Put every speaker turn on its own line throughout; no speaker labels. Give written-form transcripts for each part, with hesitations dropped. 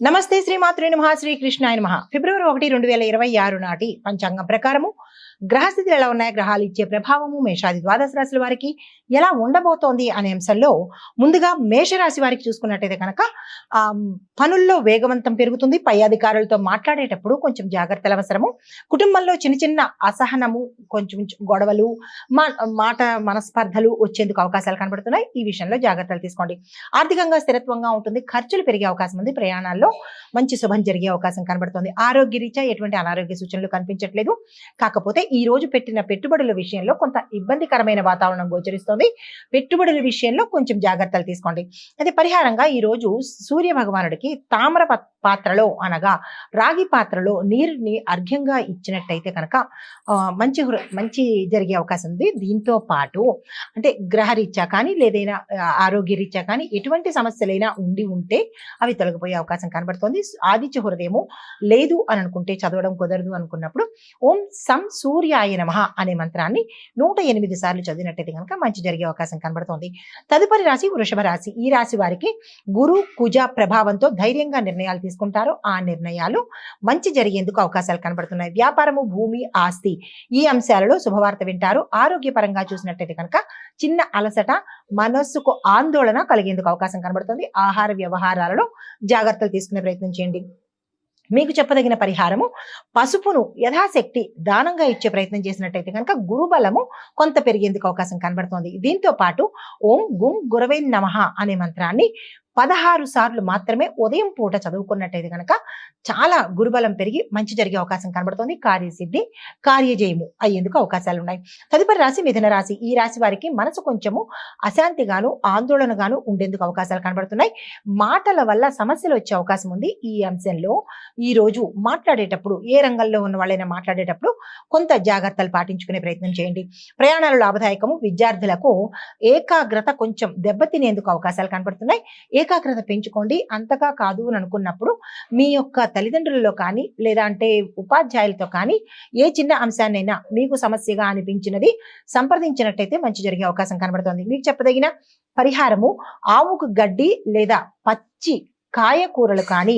నమస్తే శ్రీమాత్రే నమః శ్రీ కృష్ణాయ నమః. ఫిబ్రవరి 1, 2026 నాటి పంచాంగం ప్రకారము గ్రహస్థితులు ఎలా ఉన్నాయి, గ్రహాలు ఇచ్చే ప్రభావము మేషాది ద్వాదశ రాశుల వారికి ఎలా ఉండబోతోంది అనే అంశంలో ముందుగా మేషరాశి వారికి చూసుకున్నట్టయితే కనుక పనుల్లో వేగవంతం పెరుగుతుంది. పై అధికారులతో మాట్లాడేటప్పుడు కొంచెం జాగ్రత్తలు అవసరము. కుటుంబంలో చిన్న చిన్న అసహనము, కొంచెం గొడవలు, మాట మనస్పర్ధలు వచ్చేందుకు అవకాశాలు కనబడుతున్నాయి. ఈ విషయంలో జాగ్రత్తలు తీసుకోండి. ఆర్థికంగా స్థిరత్వంగా ఉంటుంది. ఖర్చులు పెరిగే అవకాశం ఉంది. ప్రయాణాల్లో మంచి శుభం జరిగే అవకాశం కనబడుతుంది. ఆరోగ్య రీత్యా ఎటువంటి అనారోగ్య సూచనలు కనిపించట్లేదు. కాకపోతే ఈ రోజు పెట్టిన పెట్టుబడుల విషయంలో కొంత ఇబ్బందికరమైన వాతావరణం గోచరిస్తోంది. పెట్టుబడుల విషయంలో కొంచెం జాగ్రత్తలు తీసుకోండి. అయితే పరిహారంగా ఈ రోజు సూర్య భగవానుడికి తామ్ర పాత్రలో అనగా రాగి పాత్రలో నీరుని అర్ఘ్యంగా ఇచ్చినట్టయితే కనుక మంచి జరిగే అవకాశం ఉంది. దీంతో పాటు అంటే గ్రహరీత్యా కానీ లేదైనా ఆరోగ్య రీత్యా కానీ ఎటువంటి సమస్యలైనా ఉంటే అవి తొలగిపోయే అవకాశం కనబడుతోంది. ఆదిత్య హృదయము లేదు అని అనుకుంటే, చదవడం కుదరదు అనుకున్నప్పుడు ఓం సం సూర్యాయ నమః అనే మంత్రాన్ని 108 సార్లు చదివినట్టయితే కనుక మంచి జరిగే అవకాశం కనబడుతోంది. తదుపరి రాశి వృషభ రాశి. ఈ రాశి వారికి గురు కుజ ప్రభావంతో ధైర్యంగా నిర్ణయాలు తీసుకుంటారు. ఆ నిర్ణయాలు మంచి జరిగేందుకు అవకాశాలు కనబడుతున్నాయి. వ్యాపారము, భూమి, ఆస్తి ఈ అంశాలలో శుభవార్త వింటారు. ఆరోగ్యపరంగా చూసినట్టయితే కనుక చిన్న అలసట, మనస్సుకు ఆందోళన కలిగేందుకు అవకాశం కనబడుతుంది. ఆహార వ్యవహారాలలో జాగ్రత్తలు తీసుకునే ప్రయత్నం చేయండి. మీకు చెప్పదగిన పరిహారము పసుపును యథాశక్తి దానంగా ఇచ్చే ప్రయత్నం చేసినట్టయితే కనుక గురుబలము కొంత పెరిగేందుకు అవకాశం కనబడుతోంది. దీంతో పాటు ఓం గుం గురవై నమః అనే మంత్రాన్ని 16 సార్లు మాత్రమే ఉదయం పూట చదువుకున్నట్టయితే కనుక చాలా గురుబలం పెరిగి మంచి జరిగే అవకాశం కనబడుతుంది. కార్యసిద్ధి, కార్యజయము అయ్యేందుకు అవకాశాలు ఉన్నాయి. తదుపరి రాశి మిథున రాశి. ఈ రాశి వారికి మనసు కొంచెము అశాంతిగాను ఆందోళనగాను ఉండేందుకు అవకాశాలు కనబడుతున్నాయి. మాటల వల్ల సమస్యలు వచ్చే అవకాశం ఉంది. ఈ అంశంలో ఈ రోజు మాట్లాడేటప్పుడు, ఏ రంగంలో ఉన్న వాళ్ళైనా మాట్లాడేటప్పుడు కొంత జాగ్రత్తలు పాటించుకునే ప్రయత్నం చేయండి. ప్రయాణాలు లాభదాయకము. విద్యార్థులకు ఏకాగ్రత కొంచెం దెబ్బతినేందుకు అవకాశాలు కనబడుతున్నాయి. ఏకాగ్రత పెంచుకోండి. అంతగా కాదు అని అనుకున్నప్పుడు మీ యొక్క తల్లిదండ్రులలో కానీ లేదా అంటే ఉపాధ్యాయులతో కానీ ఏ చిన్న అంశాన్నైనా మీకు సమస్యగా అనిపించినది సంప్రదించినట్టయితే మంచి జరిగే అవకాశం కనబడుతుంది. మీకు చెప్పదగిన పరిహారము ఆవుకు గడ్డి లేదా పచ్చి కాయకూరలు కానీ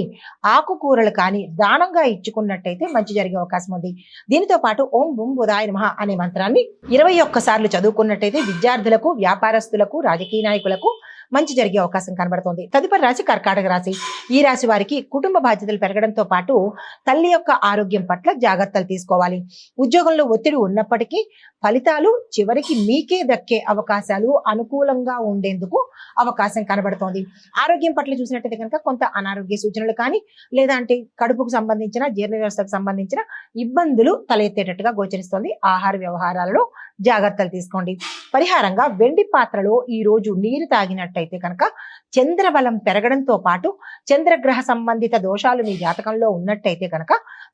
ఆకుకూరలు కానీ దానంగా ఇచ్చుకున్నట్టయితే మంచి జరిగే అవకాశం ఉంది. దీనితో పాటు ఓం బుం బుధాయ నమః అనే మంత్రాన్ని 21 సార్లు చదువుకున్నట్టయితే విద్యార్థులకు, వ్యాపారస్తులకు, రాజకీయ నాయకులకు మంచి జరిగే అవకాశం కనబడుతోంది. తదుపరి రాశి కర్కాటక రాశి. ఈ రాశి వారికి కుటుంబ బాధ్యతలు పెరగడంతో పాటు తల్లి యొక్క ఆరోగ్యం పట్ల జాగ్రత్తలు తీసుకోవాలి. ఉద్యోగంలో ఒత్తిడి ఉన్నప్పటికీ ఫలితాలు చివరికి మీకే దక్కే అవకాశాలు అనుకూలంగా ఉండేందుకు అవకాశం కనబడుతోంది. ఆరోగ్యం పట్ల చూసినట్టయితే కనుక కొంత అనారోగ్య సూచనలు కానీ లేదా అంటే కడుపుకు సంబంధించిన, జీర్ణ వ్యవస్థకు సంబంధించిన ఇబ్బందులు తలెత్తేటట్టుగా గోచరిస్తోంది. ఆహార వ్యవహారాలలో జాగ్రత్తలు తీసుకోండి. పరిహారంగా వెండి పాత్రలో ఈ రోజు నీరు తాగినట్టయితే కనుక చంద్రబలం పెరగడంతో పాటు చంద్రగ్రహ సంబంధిత దోషాలు మీ జాతకంలో ఉన్నట్టయితే కనుక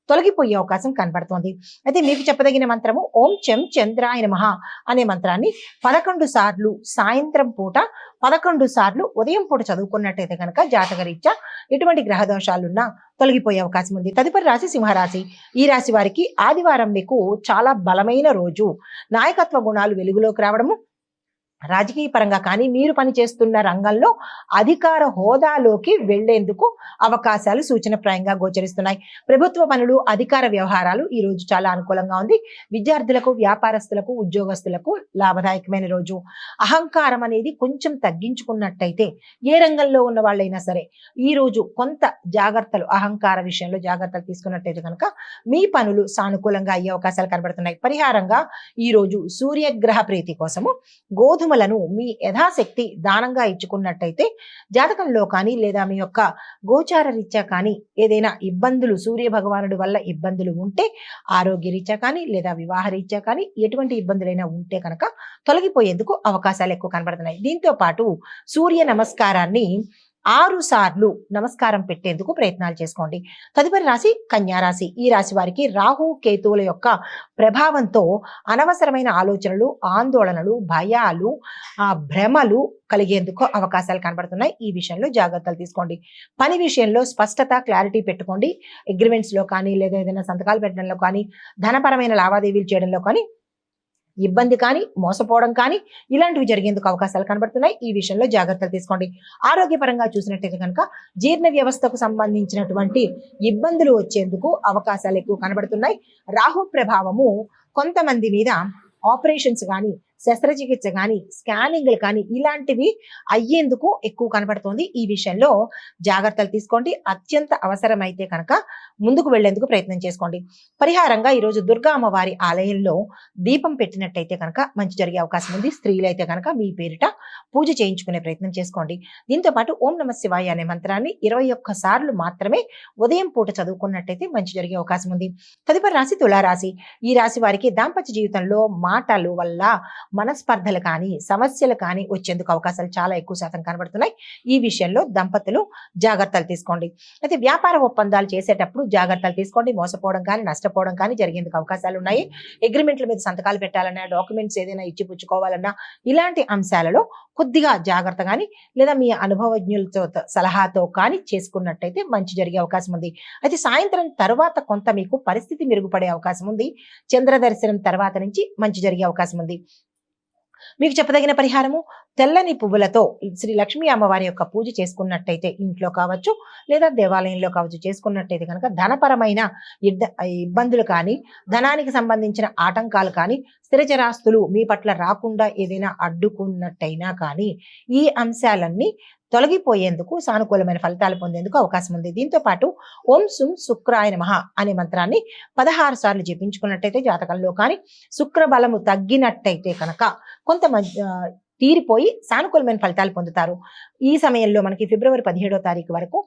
తొలగిపోయే అవకాశం కనబడుతోంది. అయితే మీకు చెప్పదగిన మంత్రము ఓం చెం చంద్రాయ నమః అనే మంత్రాన్ని 11 సార్లు సాయంత్రం పూట, 11 సార్లు ఉదయం పూట చదువుకున్నట్టయితే కనుక జాతకరీత్యా ఎటువంటి గ్రహ దోషాలున్నా తొలగిపోయే అవకాశం ఉంది. తదుపరి రాశి సింహరాశి. ఈ రాశి వారికి ఆదివారం మీకు చాలా బలమైన రోజు. నాయకత్వ గుణాలు వెలుగులోకి రావడము, రాజకీయ పరంగా కానీ మీరు పనిచేస్తున్న రంగంలో అధికార హోదాలోకి వెళ్లేందుకు అవకాశాలు సూచనప్రాయంగా గోచరిస్తున్నాయి. ప్రభుత్వ పనులు, అధికార వ్యవహారాలు ఈ రోజు చాలా అనుకూలంగా ఉంది. విద్యార్థులకు, వ్యాపారస్తులకు, ఉద్యోగస్తులకు లాభదాయకమైన రోజు. అహంకారం అనేది కొంచెం తగ్గించుకున్నట్టయితే ఏ రంగంలో ఉన్న వాళ్ళైనా సరే ఈ రోజు కొంత జాగ్రత్తలు, అహంకార విషయంలో జాగ్రత్తలు తీసుకున్నట్టయితే కనుక మీ పనులు సానుకూలంగా అయ్యే అవకాశాలు కనబడుతున్నాయి. పరిహారంగా ఈ రోజు సూర్యగ్రహ ప్రీతి కోసము గోధుమలను మీ యథాశక్తి దానంగా ఇచ్చుకున్నట్టయితే జాతకంలో కానీ లేదా మీ యొక్క గోచార రీత్యా కానీ ఏదైనా ఇబ్బందులు, సూర్య భగవానుడి వల్ల ఇబ్బందులు ఉంటే, ఆరోగ్య రీత్యా కానీ లేదా వివాహ రీత్యా కానీ ఎటువంటి ఇబ్బందులైనా ఉంటే కనుక తొలగిపోయేందుకు అవకాశాలు ఎక్కువ కనబడుతున్నాయి. దీంతో పాటు సూర్య నమస్కారాన్ని 6 సార్లు నమస్కారం పెట్టేందుకు ప్రయత్నాలు చేసుకోండి. తదుపరి రాశి కన్యా రాశి. ఈ రాశి వారికి రాహు కేతువుల యొక్క ప్రభావంతో అనవసరమైన ఆలోచనలు, ఆందోళనలు, భయాలు, భ్రమలు కలిగేందుకు అవకాశాలు కనబడుతున్నాయి. ఈ విషయంలో జాగ్రత్తలు తీసుకోండి. పని విషయంలో స్పష్టత, క్లారిటీ పెట్టుకోండి. అగ్రిమెంట్స్ లో కానీ లేదా ఏదైనా సంతకాలు పెట్టడంలో కానీ, ధనపరమైన లావాదేవీలు చేయడంలో కానీ ఇబ్బంది కానీ, మోసపోవడం కానీ ఇలాంటివి జరిగేందుకు అవకాశాలు కనబడుతున్నాయి. ఈ విషయంలో జాగ్రత్తలు తీసుకోండి. ఆరోగ్యపరంగా చూసినట్టయితే కనుక జీర్ణ వ్యవస్థకు సంబంధించినటువంటి ఇబ్బందులు వచ్చేందుకు అవకాశాలు ఎక్కువ కనబడుతున్నాయి. రాహు ప్రభావము కొంతమంది మీద ఆపరేషన్స్ కానీ, శస్త్రచికిత్స కానీ, స్కానింగ్లు కానీ ఇలాంటివి అయ్యేందుకు ఎక్కువ కనబడుతోంది. ఈ విషయంలో జాగ్రత్తలు తీసుకోండి. అత్యంత అవసరమైతే కనుక ముందుకు వెళ్లేందుకు ప్రయత్నం చేసుకోండి. పరిహారంగా ఈరోజు దుర్గా అమ్మవారి ఆలయంలో దీపం పెట్టినట్టయితే కనుక మంచి జరిగే అవకాశం ఉంది. స్త్రీలైతే కనుక మీ పేరిట పూజ చేయించుకునే ప్రయత్నం చేసుకోండి. దీంతో పాటు ఓం నమ శివాయ అనే మంత్రాన్ని 21 సార్లు మాత్రమే ఉదయం పూట చదువుకున్నట్టయితే మంచి జరిగే అవకాశం ఉంది. తదుపరి రాశి తులారాశి. ఈ రాశి వారికి దాంపత్య జీవితంలో మాటలు వల్ల మనస్పర్ధలు కానీ, సమస్యలు కానీ వచ్చేందుకు అవకాశాలు చాలా ఎక్కువ శాతం కనబడుతున్నాయి. ఈ విషయంలో దంపతులు జాగ్రత్తలు తీసుకోండి. అయితే వ్యాపార ఒప్పందాలు చేసేటప్పుడు జాగ్రత్తలు తీసుకోండి. మోసపోవడం కానీ, నష్టపోవడం కానీ జరిగేందుకు అవకాశాలు ఉన్నాయి. అగ్రిమెంట్ల మీద సంతకాలు పెట్టాలన్నా, డాక్యుమెంట్స్ ఏదైనా ఇచ్చి పుచ్చుకోవాలన్నా ఇలాంటి అంశాలలో కొద్దిగా జాగ్రత్త కానీ లేదా మీ అనుభవజ్ఞులతో సలహాతో కానీ చేసుకున్నట్టయితే మంచి జరిగే అవకాశం ఉంది. అయితే సాయంత్రం తర్వాత కొంత మీకు పరిస్థితి మెరుగుపడే అవకాశం ఉంది. చంద్ర దర్శనం తర్వాత నుంచి మంచి జరిగే అవకాశం ఉంది. మీకు చెప్పదగిన పరిహారము తెల్లని పువ్వులతో శ్రీ లక్ష్మీ అమ్మవారి యొక్క పూజ చేసుకున్నట్టయితే ఇంట్లో కావచ్చు లేదా దేవాలయంలో కావచ్చు చేసుకున్నట్టయితే కనుక ధనపరమైన ఇబ్బందులు కానీ, ధనానికి సంబంధించిన ఆటంకాలు కానీ, స్థిరచరాస్తులు మీ పట్ల రాకుండా ఏదైనా అడ్డుకున్నట్టయినా కానీ ఈ అంశాలన్నీ తొలగిపోయేందుకు, సానుకూలమైన ఫలితాలు పొందేందుకు అవకాశం ఉంది. దీంతో పాటు ఓం సుం శుక్రాయ నమః అనే మంత్రాన్ని 16 సార్లు జపించుకున్నట్టయితే జాతకంలో కానీ శుక్ర బలము తగ్గినట్టయితే కనుక కొంత తీరిపోయి సానుకూలమైన ఫలితాలు పొందుతారు. ఈ సమయంలో మనకి ఫిబ్రవరి 17వ తారీఖు వరకు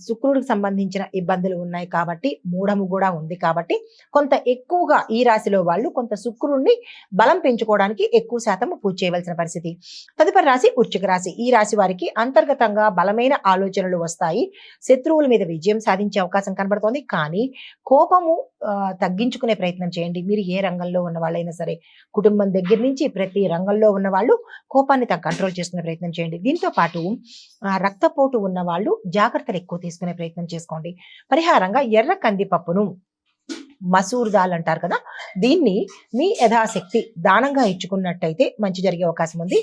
శుక్రుడికి సంబంధించిన ఇబ్బందులు ఉన్నాయి కాబట్టి, మూఢము కూడా ఉంది కాబట్టి కొంత ఎక్కువగా ఈ రాశిలో వాళ్ళు కొంత శుక్రుడిని బలం పెంచుకోవడానికి ఎక్కువ శాతం పూజ చేయవలసిన పరిస్థితి. తదుపరి రాశి వృశ్చిక రాశి. ఈ రాశి వారికి అంతర్గతంగా బలమైన ఆలోచనలు వస్తాయి. శత్రువుల మీద విజయం సాధించే అవకాశం కనబడుతోంది. కానీ కోపము తగ్గించుకునే ప్రయత్నం చేయండి. మీరు ఏ రంగంలో ఉన్న వాళ్ళైనా సరే, కుటుంబం దగ్గర నుంచి ప్రతి రంగంలో ఉన్న వాళ్ళు కోపాన్ని కంట్రోల్ చేసుకునే ప్రయత్నం చేయండి. దీంతో పాటు రక్తపోటు ఉన్న వాళ్ళు జాగ్రత్తలు ఎక్కువ తీసుకునే ప్రయత్నం చేసుకోండి. పరిహారంగా ఎర్ర కందిపప్పును, మసూర్ దాల్ అంటారు కదా, దీన్ని మీ యథాశక్తి దానంగా ఇచ్చుకున్నట్టయితే మంచి జరిగే అవకాశం ఉంది.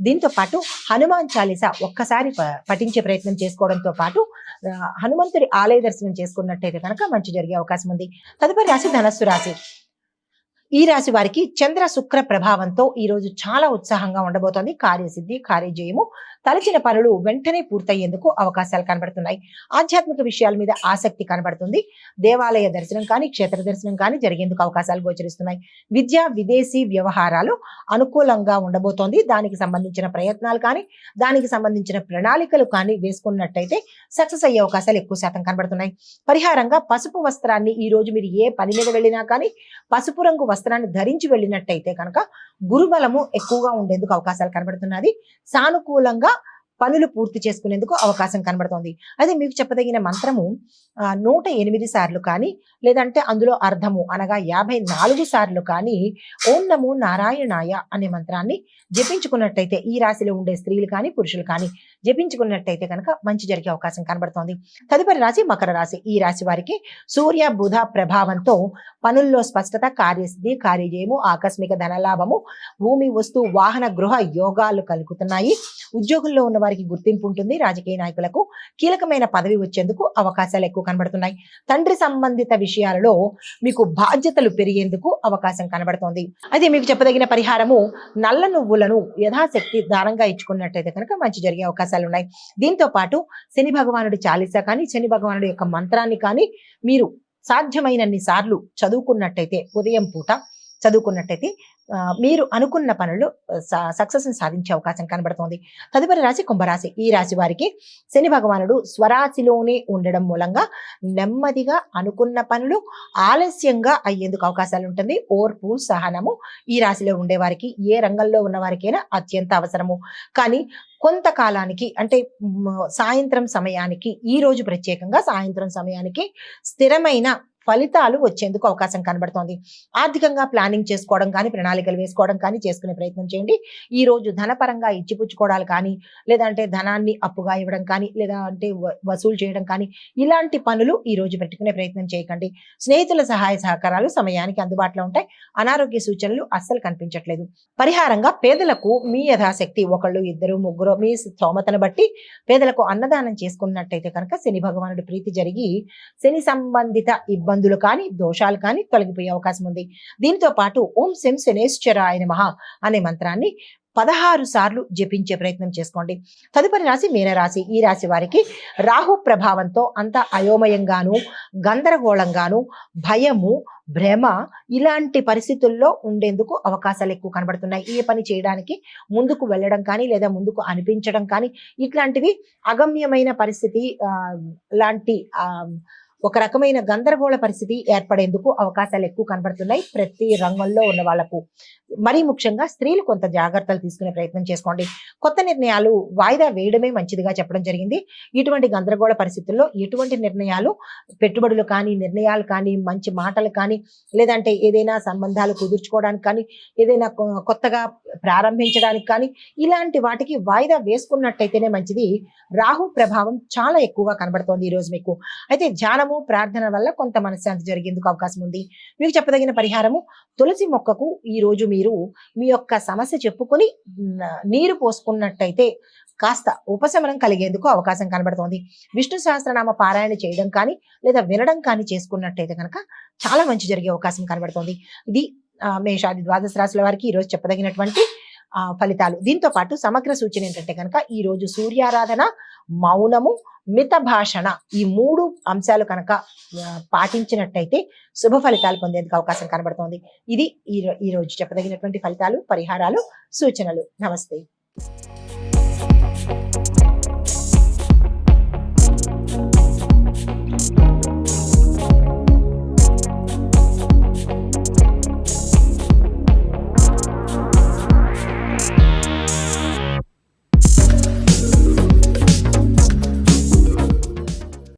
దీంతో పాటు హనుమాన్ చాలీసా ఒక్కసారి పఠించే ప్రయత్నం చేసుకోవడంతో పాటు హనుమంతుడి ఆలయ దర్శనం చేసుకున్నట్టయితే కనుక మంచి జరిగే అవకాశం ఉంది. తదుపరి రాశి ధనస్సు రాశి. ఈ రాశి వారికి చంద్ర శుక్ర ప్రభావంతో ఈ రోజు చాలా ఉత్సాహంగా ఉండబోతోంది. కార్యసిద్ధి, కార్యజయము, తలచిన పనులు వెంటనే పూర్తయ్యేందుకు అవకాశాలు కనబడుతున్నాయి. ఆధ్యాత్మిక విషయాల మీద ఆసక్తి కనబడుతుంది. దేవాలయ దర్శనం కానీ, క్షేత్ర దర్శనం కానీ జరిగేందుకు అవకాశాలు గోచరిస్తున్నాయి. విద్య, విదేశీ వ్యవహారాలు అనుకూలంగా ఉండబోతోంది. దానికి సంబంధించిన ప్రయత్నాలు కానీ, దానికి సంబంధించిన ప్రణాళికలు కానీ వేసుకున్నట్టయితే సక్సెస్ అయ్యే అవకాశాలు ఎక్కువ శాతం కనబడుతున్నాయి. పరిహారంగా పసుపు వస్త్రాన్ని ఈ రోజు మీరు ఏ పని మీద వెళ్ళినా కానీ పసుపు రంగు వస్త్రాన్ని ధరించి వెళ్ళినట్టయితే కనుక గురుబలము ఎక్కువగా ఉండేందుకు అవకాశాలు కనబడుతున్నది. సానుకూలంగా పనులు పూర్తి చేసుకునేందుకు అవకాశం కనబడుతోంది. అదే మీకు చెప్పదగిన మంత్రము 108 సార్లు కానీ, లేదంటే అందులో అర్థము అనగా 54 సార్లు కానీ ఓం నమో నారాయణాయ అనే మంత్రాన్ని జపించుకున్నట్టయితే ఈ రాశిలో ఉండే స్త్రీలు కానీ, పురుషులు కానీ జపించుకున్నట్టయితే కనుక మంచి జరిగే అవకాశం కనబడుతోంది. తదుపరి రాశి మకర రాశి. ఈ రాశి వారికి సూర్య బుధ ప్రభావంతో పనుల్లో స్పష్టత, కార్యసిద్ధి, కార్యజయము, ఆకస్మిక ధనలాభము, భూమి, వస్తు, వాహన, గృహ యోగాలు కలుగుతున్నాయి. ఉద్యోగుల్లో ఉన్న వారికి గుర్తింపు ఉంటుంది. రాజకీయ నాయకులకు కీలకమైన పదవి వచ్చేందుకు అవకాశాలు ఎక్కువ కనబడుతున్నాయి. తండ్రి సంబంధిత విషయాలలో మీకు బాధ్యతలు పెరిగేందుకు అవకాశం కనబడుతోంది. అయితే మీకు చెప్పదగిన పరిహారము నల్ల నువ్వులను యథాశక్తి దానంగా ఇచ్చుకున్నట్టయితే కనుక మంచి జరిగే అవకాశాలు ఉన్నాయి. దీంతో పాటు శని భగవానుడి చాలీసా కానీ, శని భగవానుడి యొక్క మంత్రాన్ని కానీ మీరు సాధ్యమైనన్ని సార్లు చదువుకున్నట్టయితే, ఉదయం పూట చదువుకున్నట్టయితే మీరు అనుకున్న పనులు సక్సెస్ సాధించే అవకాశం కనబడుతోంది. తదుపరి రాశి కుంభరాశి. ఈ రాశి వారికి శని భగవానుడు స్వరాశిలోనే ఉండడం మూలంగా నెమ్మదిగా అనుకున్న పనులు ఆలస్యంగా అయ్యేందుకు అవకాశాలు ఉంటుంది. ఓర్పు, సహనము ఈ రాశిలో ఉండే వారికి, ఏ రంగంలో ఉన్న వారికైనా అత్యంత అవసరము. కానీ కొంతకాలానికి, అంటే సాయంత్రం సమయానికి, ఈ రోజు ప్రత్యేకంగా సాయంత్రం సమయానికి స్థిరమైన ఫలితాలు వచ్చేందుకు అవకాశం కనబడుతోంది. ఆర్థికంగా ప్లానింగ్ చేసుకోవడం కానీ, ప్రణాళికలు వేసుకోవడం కానీ చేసుకునే ప్రయత్నం చేయండి. ఈ రోజు ధనపరంగా ఇచ్చిపుచ్చుకోవడాలు కానీ, లేదంటే ధనాన్ని అప్పుగా ఇవ్వడం కానీ, లేదా అంటే వసూలు చేయడం కానీ, ఇలాంటి పనులు ఈ రోజు పెట్టుకునే ప్రయత్నం చేయకండి. స్నేహితుల సహాయ సహకారాలు సమయానికి అందుబాటులో ఉంటాయి. అనారోగ్య సూచనలు అస్సలు కనిపించట్లేదు. పరిహారంగా పేదలకు మీ యథాశక్తి ఒకళ్ళు, ఇద్దరు, ముగ్గురు మీ స్తోమతను బట్టి పేదలకు అన్నదానం చేసుకున్నట్టయితే కనుక శని భగవానుడి ప్రీతి జరిగి శని సంబంధిత ఇబ్బందులు కానీ, దోషాలు కానీ తొలగిపోయే అవకాశం ఉంది. దీంతో పాటు ఓం శం శనేశ్వరాయ నమః అనే మంత్రాన్ని 16 సార్లు జపించే ప్రయత్నం చేసుకోండి. తదుపరి రాశి మీనరాశి. ఈ రాశి వారికి రాహు ప్రభావంతో అంత అయోమయంగాను, గందరగోళంగాను, భయము, భ్రమ ఇలాంటి పరిస్థితుల్లో ఉండేందుకు అవకాశాలు ఎక్కువ కనబడుతున్నాయి. ఏ పని చేయడానికి ముందుకు వెళ్ళడం కానీ, లేదా ముందుకు అనిపించడం కానీ, ఇట్లాంటివి అగమ్యమైన పరిస్థితి లాంటి ఒక రకమైన గందరగోళ పరిస్థితి ఏర్పడేందుకు అవకాశాలు ఎక్కువ కనబడుతున్నాయి ప్రతి రంగంలో ఉన్న వాళ్లకు. మరీ ముఖ్యంగా స్త్రీలు కొంత జాగ్రత్తలు తీసుకునే ప్రయత్నం చేసుకోండి. కొత్త నిర్ణయాలు వాయిదా వేయడమే మంచిదిగా చెప్పడం జరిగింది. ఇటువంటి గందరగోళ పరిస్థితుల్లో ఎటువంటి నిర్ణయాలు, పెట్టుబడులు కానీ, నిర్ణయాలు కానీ, మంచి మాటలు కానీ, లేదంటే ఏదైనా సంబంధాలు కుదుర్చుకోవడానికి కానీ, ఏదైనా కొత్తగా ప్రారంభించడానికి కానీ, ఇలాంటి వాటికి వాయిదా వేసుకున్నట్టయితేనే మంచిది. రాహు ప్రభావం చాలా ఎక్కువగా కనబడుతోంది ఈ రోజు మీకు. అయితే ధ్యానము, ప్రార్థన వల్ల కొంత మనశ్శాంతి జరిగేందుకు అవకాశం ఉంది. మీకు చెప్పదగిన పరిహారము, తులసి మొక్కకు ఈ రోజు మీరు మీ యొక్క సమస్య చెప్పుకొని నీరు పోసుకున్నట్టయితే కాస్త ఉపశమనం కలిగేందుకు అవకాశం కనబడుతోంది. విష్ణు సహస్రనామ పారాయణ చేయడం కానీ, లేదా వినడం కానీ చేసుకున్నట్టయితే కనుక చాలా మంచి జరిగే అవకాశం కనబడుతోంది. ఇది మేషాది ద్వాదశ రాశుల వారికి ఈరోజు చెప్పదగినటువంటి ఫలితాలు. దీంతో పాటు సమగ్ర సూచన ఏంటంటే కనుక ఈ రోజు సూర్యారాధన, మౌనము, మిత భాషణ ఈ 3 అంశాలు కనుక పాటించినట్టయితే శుభ ఫలితాలు పొందేందుకు అవకాశం కనబడుతోంది. ఇది ఈ రోజు చెప్పదగినటువంటి ఫలితాలు, పరిహారాలు, సూచనలు. నమస్తే.